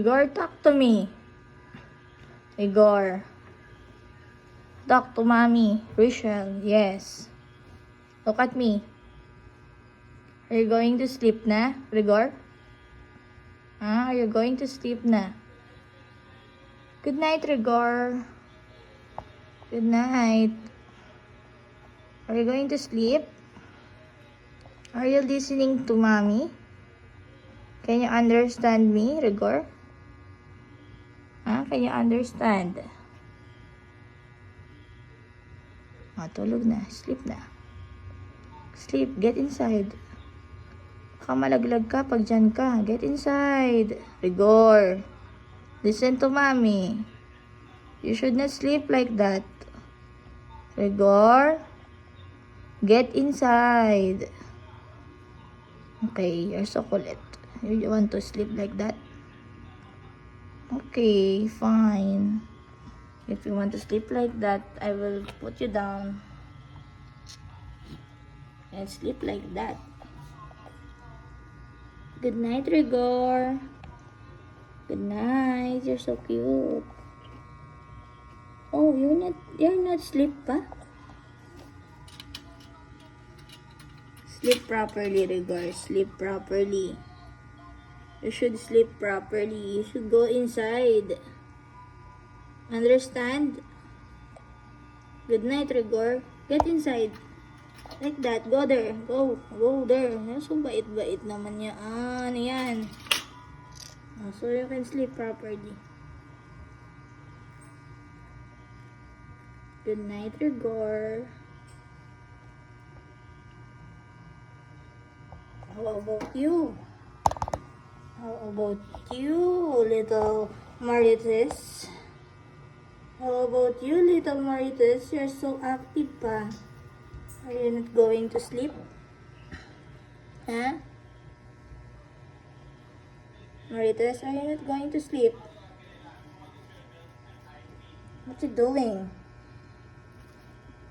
Igor, talk to me. Igor. Talk to mommy. Rachel, yes. Look at me. Are you going to sleep na, Rigor? Are you going to sleep na? Good night, Rigor. Good night. Are you going to sleep? Are you listening to mommy? Can you understand me, Rigor? Can you understand? Tulog na. Sleep na. Sleep. Get inside. Baka malaglag ka pag dyan ka. Get inside. Rigor. Listen to mommy. You should not sleep like that. Rigor. Get inside. Okay, you're so kulit. You want to sleep like that? Okay, fine. If you want to sleep like that, I will put you down and sleep like that. Good night, Rigor. Good night. You're so cute. Oh, you're not asleep pa? Sleep properly, Rigor. Sleep properly. You should sleep properly. You should go inside. Understand? Good night, Rigor. Get inside. Like that. Go there. Go. Go there. So bait-bait naman niya. Ano yan? So you can sleep properly. Good night, Rigor. How about you? How about you, little Marites? How about you, little Marites? You're so active pa. Are you not going to sleep? Huh? Marites, are you not going to sleep? What you doing?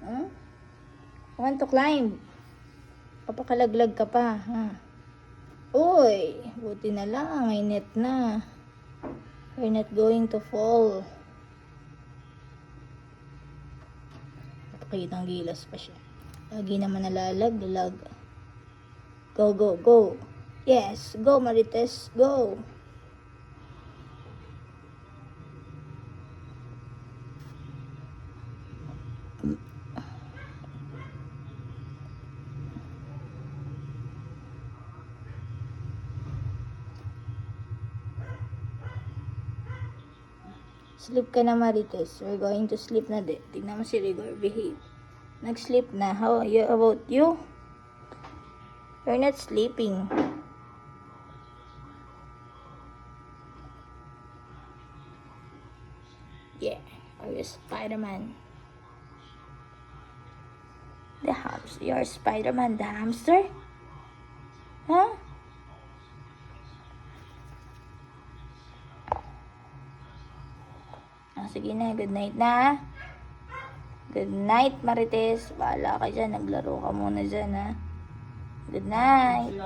Huh? Want to climb? Papakalaglag ka pa, ha? Uy, buti na lang, may net na. You're not going to fall. Pakitang gilas pa siya. Lagi naman nalalag. Go, go, go. Yes, go Marites, go. Sleep ka na, Marites. We're going to sleep na din. Tignan mo si Rigor. Behave. Nag-sleep na. How about you? You're not sleeping. Yeah. Are you Spider-Man? The hamster. You're Spider-Man, the hamster? Huh? Sige na, good night na. Good night, Marites. Bahala ka dyan, naglaro ka muna dyan, ha. Good night.